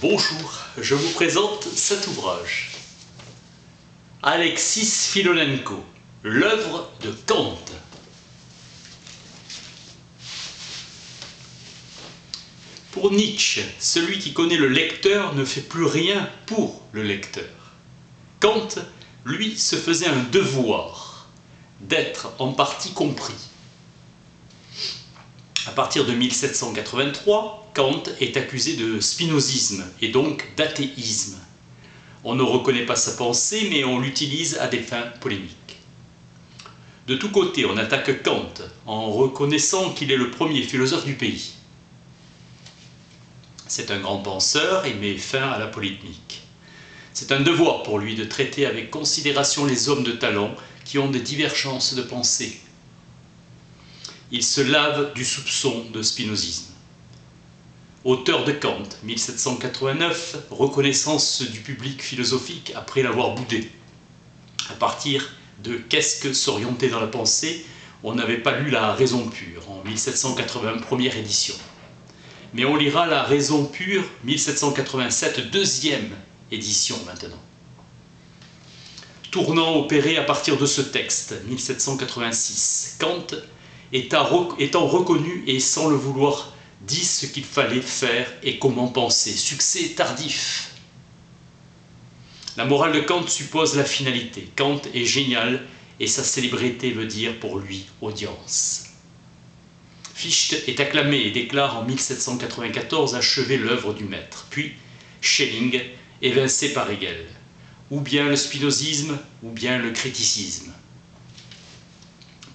Bonjour, je vous présente cet ouvrage. Alexis Filonenko, l'œuvre de Kant. Pour Nietzsche, celui qui connaît le lecteur ne fait plus rien pour le lecteur. Kant, lui, se faisait un devoir d'être en partie compris. À partir de 1783, Kant est accusé de spinozisme et donc d'athéisme. On ne reconnaît pas sa pensée, mais on l'utilise à des fins polémiques. De tous côtés, on attaque Kant en reconnaissant qu'il est le premier philosophe du pays. C'est un grand penseur et met fin à la polémique. C'est un devoir pour lui de traiter avec considération les hommes de talent qui ont des divergences de pensée. Il se lave du soupçon de spinozisme. Auteur de Kant, 1789, reconnaissance du public philosophique après l'avoir boudé. À partir de Qu'est-ce que s'orienter dans la pensée, on n'avait pas lu La raison pure en 1780, première édition. Mais on lira La raison pure, 1787, deuxième édition maintenant. Tournant opéré à partir de ce texte, 1786, Kant étant reconnu et sans le vouloir dit ce qu'il fallait faire et comment penser. Succès tardif. La morale de Kant suppose la finalité. Kant est génial et sa célébrité veut dire pour lui audience. Fichte est acclamé et déclare en 1794 achever l'œuvre du maître. Puis Schelling, évincé par Hegel. Ou bien le spinozisme, ou bien le criticisme.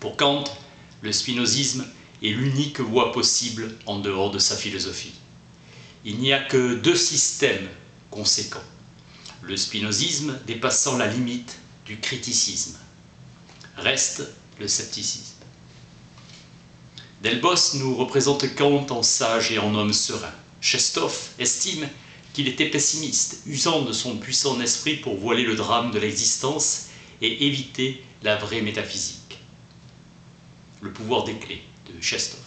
Pour Kant, le spinozisme est l'unique voie possible en dehors de sa philosophie. Il n'y a que deux systèmes conséquents. Le spinozisme dépassant la limite du criticisme. Reste le scepticisme. Delbos nous représente Kant en sage et en homme serein. Chestov estime qu'il était pessimiste, usant de son puissant esprit pour voiler le drame de l'existence et éviter la vraie métaphysique. Le pouvoir des clés de Chestov.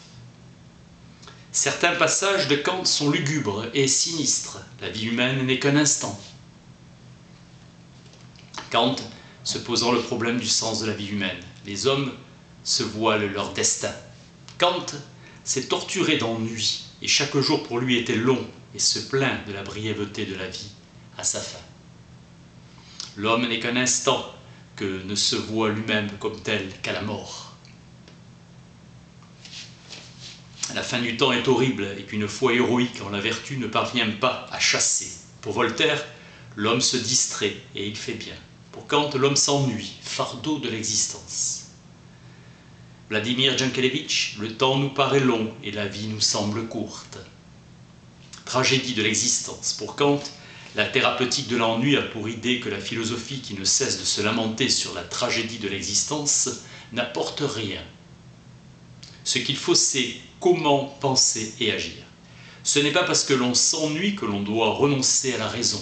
Certains passages de Kant sont lugubres et sinistres. La vie humaine n'est qu'un instant. Kant se posant le problème du sens de la vie humaine. Les hommes se voilent leur destin. Kant s'est torturé d'ennui et chaque jour pour lui était long et se plaint de la brièveté de la vie à sa fin. L'homme n'est qu'un instant que ne se voit lui-même comme tel qu'à la mort. La fin du temps est horrible et qu'une foi héroïque en la vertu ne parvient pas à chasser. Pour Voltaire, l'homme se distrait et il fait bien. Pour Kant, l'homme s'ennuie, fardeau de l'existence. Vladimir Jankélévitch, le temps nous paraît long et la vie nous semble courte. Tragédie de l'existence. Pour Kant, la thérapeutique de l'ennui a pour idée que la philosophie qui ne cesse de se lamenter sur la tragédie de l'existence n'apporte rien. Ce qu'il faut, c'est comment penser et agir. Ce n'est pas parce que l'on s'ennuie que l'on doit renoncer à la raison.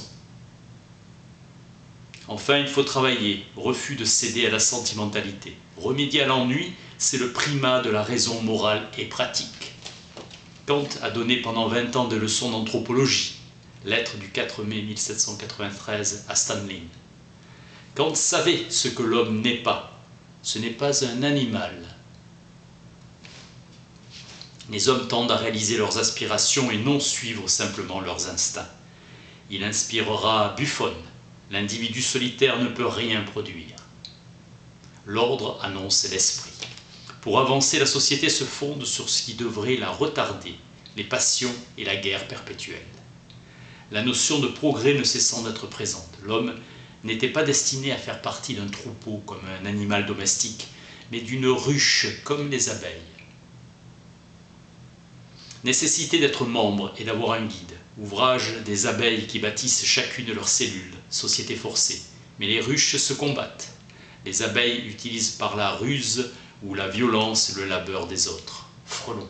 Enfin, il faut travailler, refus de céder à la sentimentalité. Remédier à l'ennui, c'est le primat de la raison morale et pratique. Kant a donné pendant 20 ans des leçons d'anthropologie. Lettre du 4 mai 1793 à Stanley. Kant savait ce que l'homme n'est pas. Ce n'est pas un animal. Les hommes tendent à réaliser leurs aspirations et non suivre simplement leurs instincts. Il inspirera Buffon. L'individu solitaire ne peut rien produire. L'ordre annonce l'esprit. Pour avancer, la société se fonde sur ce qui devrait la retarder, les passions et la guerre perpétuelle. La notion de progrès ne cessant d'être présente. L'homme n'était pas destiné à faire partie d'un troupeau comme un animal domestique, mais d'une ruche comme les abeilles. Nécessité d'être membre et d'avoir un guide. Ouvrage des abeilles qui bâtissent chacune leurs cellules, société forcée. Mais les ruches se combattent. Les abeilles utilisent par la ruse ou la violence le labeur des autres. Frelon.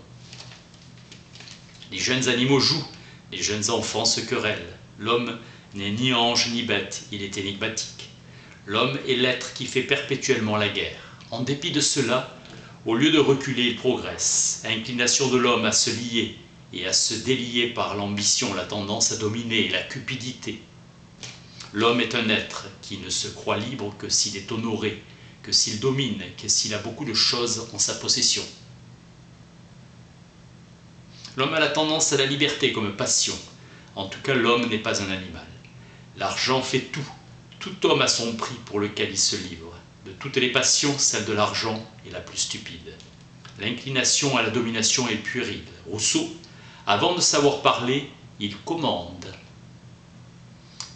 Les jeunes animaux jouent, les jeunes enfants se querellent. L'homme n'est ni ange ni bête, il est énigmatique. L'homme est l'être qui fait perpétuellement la guerre. En dépit de cela, au lieu de reculer, il progresse. Inclination de l'homme à se lier et à se délier par l'ambition, la tendance à dominer et la cupidité. L'homme est un être qui ne se croit libre que s'il est honoré, que s'il domine, que s'il a beaucoup de choses en sa possession. L'homme a la tendance à la liberté comme passion. En tout cas, l'homme n'est pas un animal. L'argent fait tout. Tout homme a son prix pour lequel il se livre. De toutes les passions, celle de l'argent est la plus stupide. L'inclination à la domination est puérile. Rousseau, avant de savoir parler, il commande.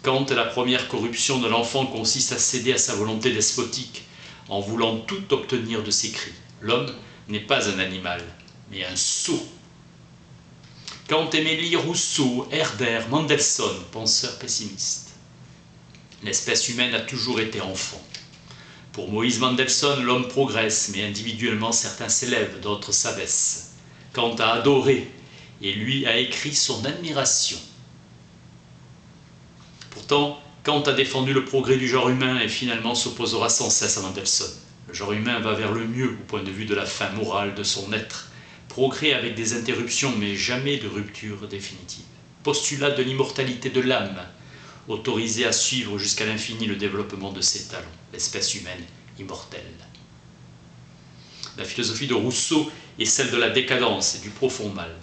Quand la première corruption de l'enfant consiste à céder à sa volonté despotique, en voulant tout obtenir de ses cris. L'homme n'est pas un animal, mais un sot. Kant, Émilie, Rousseau, Herder, Mendelssohn, penseurs pessimistes. L'espèce humaine a toujours été enfant. Pour Moïse Mendelssohn, l'homme progresse, mais individuellement certains s'élèvent, d'autres s'abaissent. Kant a adoré, et lui a écrit son admiration. Pourtant, Kant a défendu le progrès du genre humain et finalement s'opposera sans cesse à Mendelssohn. Le genre humain va vers le mieux au point de vue de la fin morale de son être. Progrès avec des interruptions, mais jamais de rupture définitive. Postulat de l'immortalité de l'âme, autorisé à suivre jusqu'à l'infini le développement de ses talents, l'espèce humaine immortelle. La philosophie de Rousseau est celle de la décadence et du profond mal.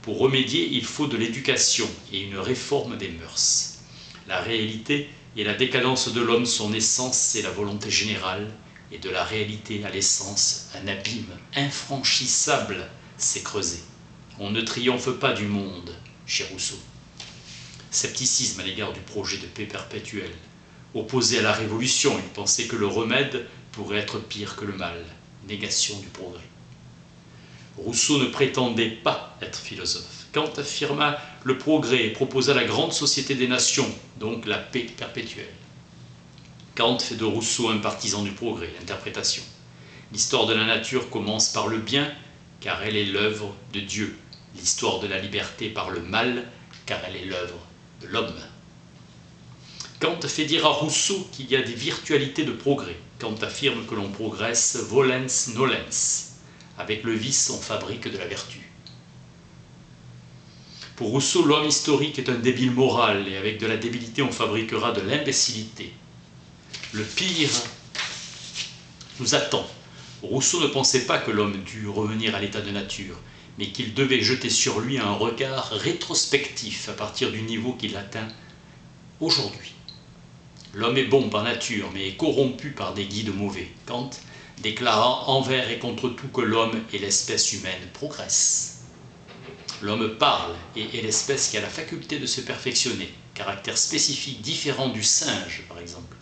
Pour remédier, il faut de l'éducation et une réforme des mœurs. La réalité et la décadence de l'homme, son essence, c'est la volonté générale, et de la réalité à l'essence, un abîme infranchissable s'est creusé. On ne triomphe pas du monde, chez Rousseau. Scepticisme à l'égard du projet de paix perpétuelle. Opposé à la révolution, il pensait que le remède pourrait être pire que le mal. Négation du progrès. Rousseau ne prétendait pas être philosophe. Kant affirma le progrès et proposa la grande société des nations, donc la paix perpétuelle. Kant fait de Rousseau un partisan du progrès, l'interprétation. L'histoire de la nature commence par le bien, car elle est l'œuvre de Dieu. L'histoire de la liberté par le mal, car elle est l'œuvre de l'homme. Kant fait dire à Rousseau qu'il y a des virtualités de progrès. Kant affirme que l'on progresse volens nolens. Avec le vice, on fabrique de la vertu. Pour Rousseau, l'homme historique est un débile moral, et avec de la débilité, on fabriquera de l'imbécilité. Le pire nous attend. Rousseau ne pensait pas que l'homme dût revenir à l'état de nature, mais qu'il devait jeter sur lui un regard rétrospectif à partir du niveau qu'il atteint aujourd'hui. L'homme est bon par nature, mais est corrompu par des guides mauvais. Kant déclara envers et contre tout que l'homme et l'espèce humaine progressent. L'homme parle et est l'espèce qui a la faculté de se perfectionner, caractère spécifique différent du singe par exemple.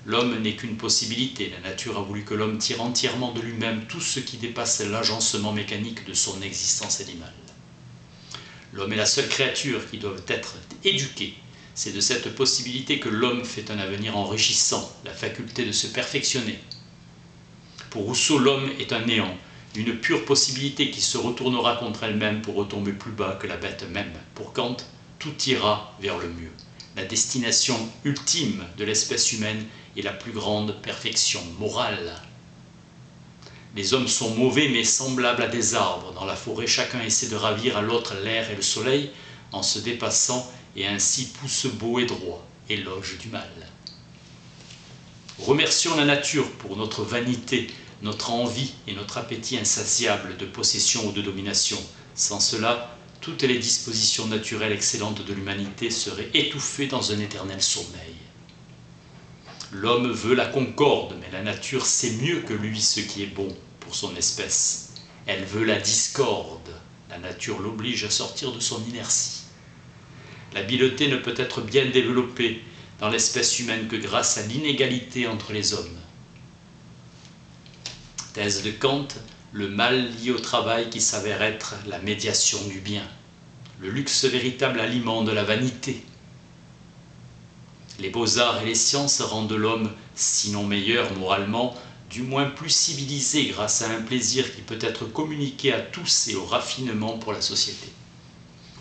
L'homme n'est qu'une possibilité, la nature a voulu que l'homme tire entièrement de lui-même tout ce qui dépasse l'agencement mécanique de son existence animale. L'homme est la seule créature qui doit être éduquée. C'est de cette possibilité que l'homme fait un avenir enrichissant, la faculté de se perfectionner. Pour Rousseau, l'homme est un néant, une pure possibilité qui se retournera contre elle-même pour retomber plus bas que la bête même. Pour Kant, tout ira vers le mieux. La destination ultime de l'espèce humaine est la plus grande perfection morale. Les hommes sont mauvais mais semblables à des arbres. Dans la forêt, chacun essaie de ravir à l'autre l'air et le soleil en se dépassant et ainsi pousse beau et droit, éloge du mal. Remercions la nature pour notre vanité, notre envie et notre appétit insatiable de possession ou de domination. Sans cela, toutes les dispositions naturelles excellentes de l'humanité seraient étouffées dans un éternel sommeil. L'homme veut la concorde, mais la nature sait mieux que lui ce qui est bon pour son espèce. Elle veut la discorde. La nature l'oblige à sortir de son inertie. L'habileté ne peut être bien développée dans l'espèce humaine que grâce à l'inégalité entre les hommes. Thèse de Kant, le mal lié au travail qui s'avère être la médiation du bien. Le luxe véritable aliment de la vanité. Les beaux-arts et les sciences rendent l'homme, sinon meilleur moralement, du moins plus civilisé grâce à un plaisir qui peut être communiqué à tous et au raffinement pour la société.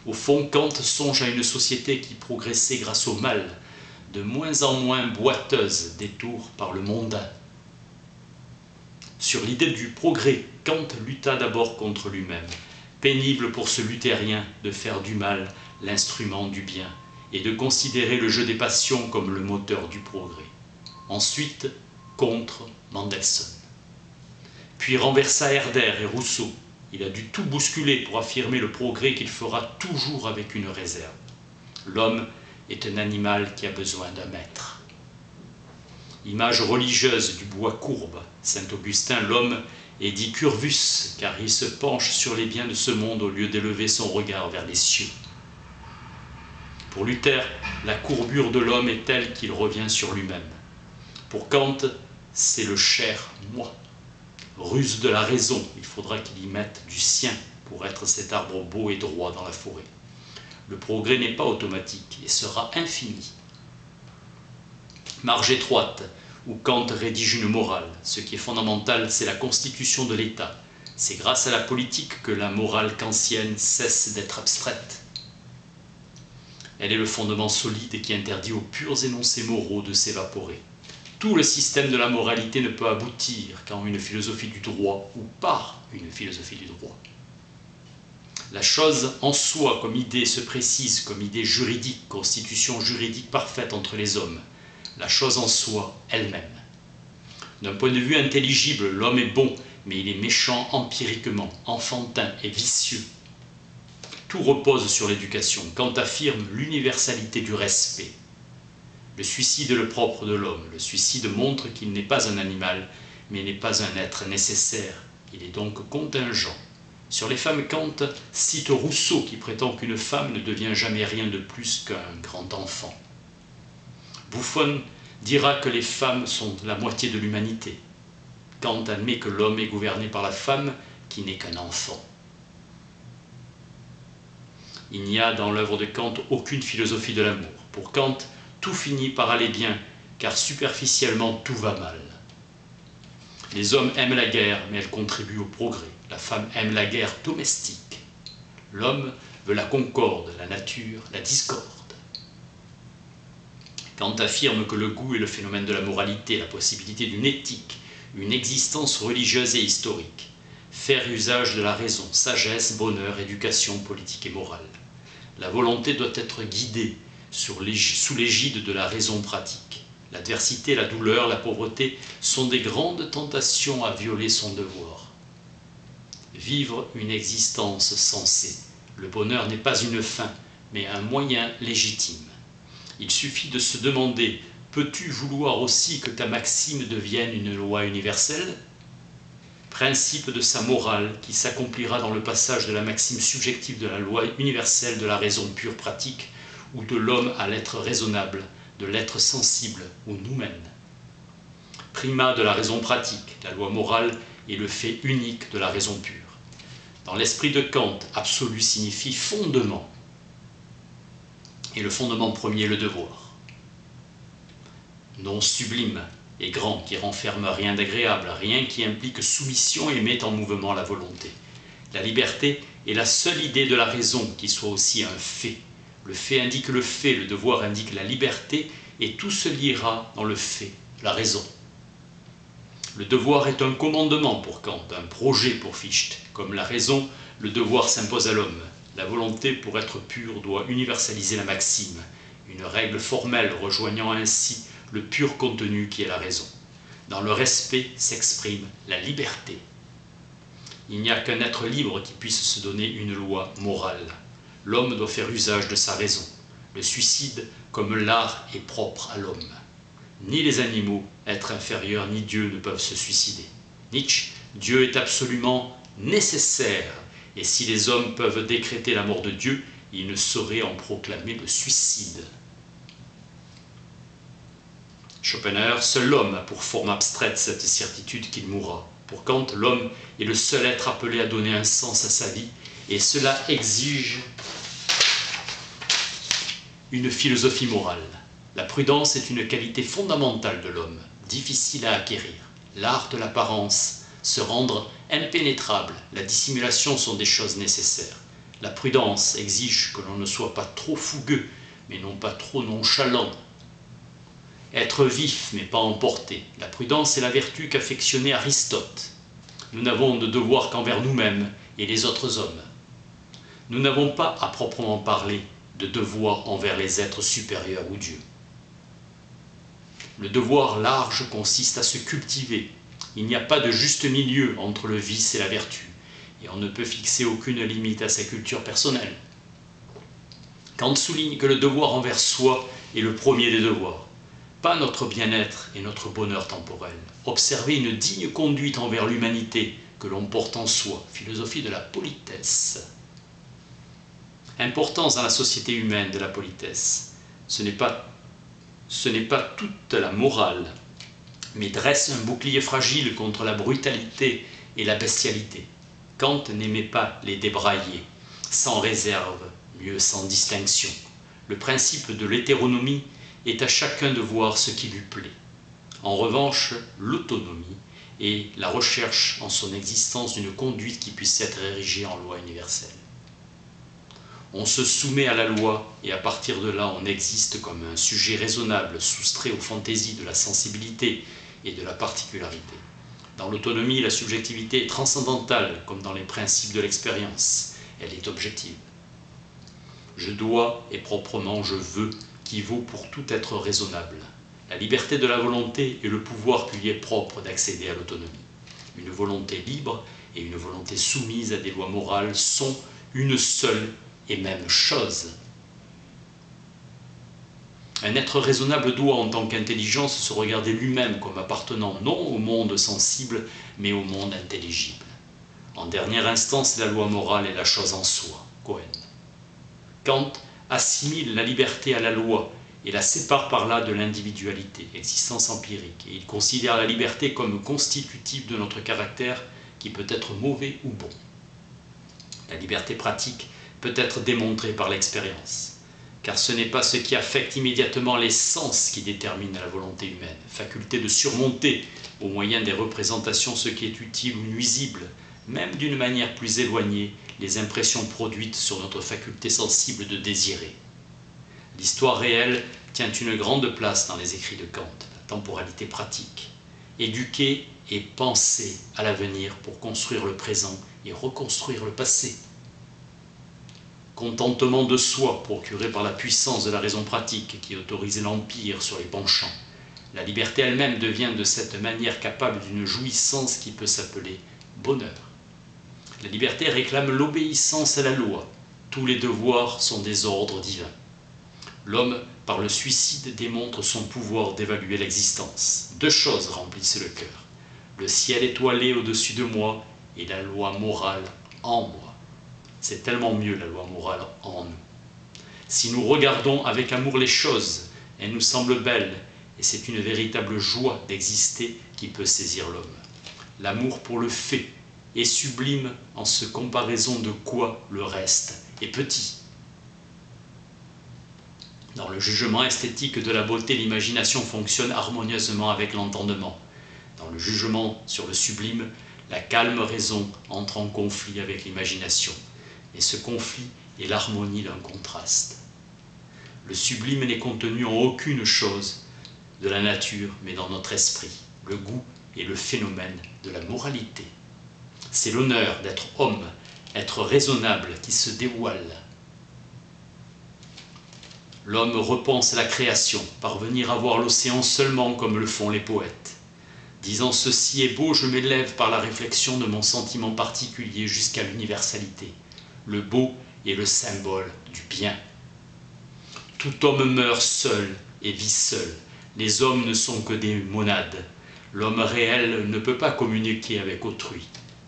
Au fond, Kant songe à une société qui progressait grâce au mal, de moins en moins boiteuse détour par le mondain. Sur l'idée du progrès, Kant lutta d'abord contre lui-même. Pénible pour ce luthérien de faire du mal l'instrument du bien et de considérer le jeu des passions comme le moteur du progrès. Ensuite, contre Mendelssohn. Puis renversa Herder et Rousseau. Il a dû tout bousculer pour affirmer le progrès qu'il fera toujours avec une réserve. L'homme est un animal qui a besoin d'un maître. Image religieuse du bois courbe, saint Augustin, l'homme est dit curvus, car il se penche sur les biens de ce monde au lieu d'élever son regard vers les cieux. Pour Luther, la courbure de l'homme est telle qu'il revient sur lui-même. Pour Kant, c'est le cher moi. Ruse de la raison, il faudra qu'il y mette du sien pour être cet arbre beau et droit dans la forêt. Le progrès n'est pas automatique et sera infini. Marge étroite, où Kant rédige une morale. Ce qui est fondamental, c'est la constitution de l'État. C'est grâce à la politique que la morale kantienne cesse d'être abstraite. Elle est le fondement solide qui interdit aux purs énoncés moraux de s'évaporer. Tout le système de la moralité ne peut aboutir qu'en une philosophie du droit ou par une philosophie du droit. La chose en soi comme idée se précise comme idée juridique, constitution juridique parfaite entre les hommes. La chose en soi elle-même. D'un point de vue intelligible, l'homme est bon, mais il est méchant empiriquement, enfantin et vicieux. Tout repose sur l'éducation. Kant affirme l'universalité du respect. Le suicide est le propre de l'homme. Le suicide montre qu'il n'est pas un animal, mais n'est pas un être nécessaire. Il est donc contingent. Sur les femmes, Kant cite Rousseau qui prétend qu'une femme ne devient jamais rien de plus qu'un grand enfant. Buffon dira que les femmes sont la moitié de l'humanité. Kant admet que l'homme est gouverné par la femme qui n'est qu'un enfant. Il n'y a dans l'œuvre de Kant aucune philosophie de l'amour. Pour Kant, tout finit par aller bien, car superficiellement tout va mal. Les hommes aiment la guerre, mais elle contribue au progrès. La femme aime la guerre domestique. L'homme veut la concorde, la nature, la discorde. Kant affirme que le goût est le phénomène de la moralité, la possibilité d'une éthique, une existence religieuse et historique. Faire usage de la raison, sagesse, bonheur, éducation politique et morale. La volonté doit être guidée sous l'égide de la raison pratique. L'adversité, la douleur, la pauvreté sont des grandes tentations à violer son devoir. Vivre une existence sensée. Le bonheur n'est pas une fin, mais un moyen légitime. Il suffit de se demander, peux-tu vouloir aussi que ta maxime devienne une loi universelle ? Principe de sa morale qui s'accomplira dans le passage de la maxime subjective de la loi universelle de la raison pure pratique ou de l'homme à l'être raisonnable, de l'être sensible où nous mène. Primat de la raison pratique, la loi morale est le fait unique de la raison pure. Dans l'esprit de Kant, absolu signifie fondement. Et le fondement premier, le devoir. Non sublime et grand qui renferme rien d'agréable, rien qui implique soumission et met en mouvement la volonté. La liberté est la seule idée de la raison qui soit aussi un fait. Le fait indique le fait, le devoir indique la liberté, et tout se liera dans le fait, la raison. Le devoir est un commandement pour Kant, un projet pour Fichte. Comme la raison, le devoir s'impose à l'homme. La volonté, pour être pure, doit universaliser la maxime, une règle formelle rejoignant ainsi le pur contenu qui est la raison. Dans le respect s'exprime la liberté. Il n'y a qu'un être libre qui puisse se donner une loi morale. L'homme doit faire usage de sa raison. Le suicide, comme l'art, est propre à l'homme. Ni les animaux, êtres inférieurs, ni Dieu ne peuvent se suicider. Nietzsche, Dieu est absolument nécessaire, et si les hommes peuvent décréter la mort de Dieu, ils ne sauraient en proclamer le suicide. Schopenhauer, seul l'homme a pour forme abstraite cette certitude qu'il mourra. Pour Kant, l'homme est le seul être appelé à donner un sens à sa vie, et cela exige une philosophie morale. La prudence est une qualité fondamentale de l'homme, difficile à acquérir. L'art de l'apparence, se rendre impénétrable, la dissimulation sont des choses nécessaires. La prudence exige que l'on ne soit pas trop fougueux, mais non pas trop nonchalant. Être vif, mais pas emporté. La prudence est la vertu qu'affectionnait Aristote. Nous n'avons de devoir qu'envers nous-mêmes et les autres hommes. Nous n'avons pas à proprement parler de devoir envers les êtres supérieurs ou Dieu. Le devoir large consiste à se cultiver. Il n'y a pas de juste milieu entre le vice et la vertu, et on ne peut fixer aucune limite à sa culture personnelle. Kant souligne que le devoir envers soi est le premier des devoirs, pas notre bien-être et notre bonheur temporel. Observer une digne conduite envers l'humanité que l'on porte en soi, philosophie de la politesse. Importance dans la société humaine de la politesse. Ce n'est pas toute la morale, mais dresse un bouclier fragile contre la brutalité et la bestialité. Kant n'aimait pas les débraillés, sans réserve, mieux sans distinction. Le principe de l'hétéronomie est à chacun de voir ce qui lui plaît. En revanche, l'autonomie est la recherche en son existence d'une conduite qui puisse être érigée en loi universelle. On se soumet à la loi et à partir de là on existe comme un sujet raisonnable soustrait aux fantaisies de la sensibilité et de la particularité. Dans l'autonomie, la subjectivité est transcendantale comme dans les principes de l'expérience. Elle est objective. Je dois et proprement je veux qui vaut pour tout être raisonnable. La liberté de la volonté est le pouvoir qui lui est propre d'accéder à l'autonomie. Une volonté libre et une volonté soumise à des lois morales sont une seule et même chose. Un être raisonnable doit, en tant qu'intelligence, se regarder lui-même comme appartenant non au monde sensible, mais au monde intelligible. En dernière instance, la loi morale est la chose en soi. Cohen. Kant assimile la liberté à la loi et la sépare par là de l'individualité, existence empirique, et il considère la liberté comme constitutive de notre caractère qui peut être mauvais ou bon. La liberté pratique peut être démontrée par l'expérience, car ce n'est pas ce qui affecte immédiatement les sens qui détermine la volonté humaine, faculté de surmonter au moyen des représentations ce qui est utile ou nuisible, même d'une manière plus éloignée, les impressions produites sur notre faculté sensible de désirer. L'histoire réelle tient une grande place dans les écrits de Kant, la temporalité pratique. Éduquer et penser à l'avenir pour construire le présent et reconstruire le passé. Contentement de soi procuré par la puissance de la raison pratique qui autorise l'empire sur les penchants. La liberté elle-même devient de cette manière capable d'une jouissance qui peut s'appeler bonheur. La liberté réclame l'obéissance à la loi. Tous les devoirs sont des ordres divins. L'homme, par le suicide, démontre son pouvoir d'évaluer l'existence. Deux choses remplissent le cœur. Le ciel étoilé au-dessus de moi et la loi morale en moi. C'est tellement mieux la loi morale en nous. Si nous regardons avec amour les choses, elles nous semblent belles et c'est une véritable joie d'exister qui peut saisir l'homme. L'amour pour le fait est sublime en ce comparaison de quoi le reste est petit. Dans le jugement esthétique de la beauté, l'imagination fonctionne harmonieusement avec l'entendement. Dans le jugement sur le sublime, la calme raison entre en conflit avec l'imagination. Et ce conflit est l'harmonie d'un contraste. Le sublime n'est contenu en aucune chose de la nature, mais dans notre esprit. Le goût est le phénomène de la moralité. C'est l'honneur d'être homme, être raisonnable, qui se dévoile. L'homme repense la création, parvenir à voir l'océan seulement comme le font les poètes. Disant ceci est beau, je m'élève par la réflexion de mon sentiment particulier jusqu'à l'universalité. Le beau est le symbole du bien. Tout homme meurt seul et vit seul. Les hommes ne sont que des monades. L'homme réel ne peut pas communiquer avec autrui.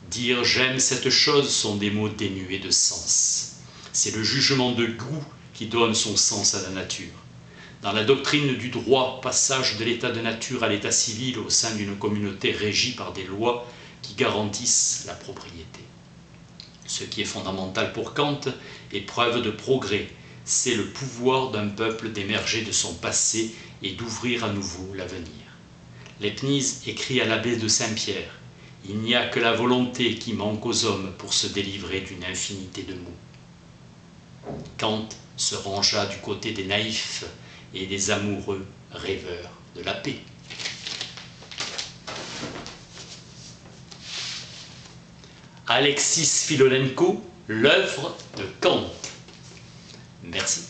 Dire « j'aime cette chose » sont des mots dénués de sens. C'est le jugement de goût qui donne son sens à la nature. Dans la doctrine du droit, passage de l'état de nature à l'état civil au sein d'une communauté régie par des lois qui garantissent la propriété. Ce qui est fondamental pour Kant est preuve de progrès. C'est le pouvoir d'un peuple d'émerger de son passé et d'ouvrir à nouveau l'avenir. Leibniz écrit à l'abbé de Saint-Pierre « Il n'y a que la volonté qui manque aux hommes pour se délivrer d'une infinité de maux. » Kant se rangea du côté des naïfs et des amoureux rêveurs de la paix. Alexis Filolenko, l'œuvre de Kant. Merci.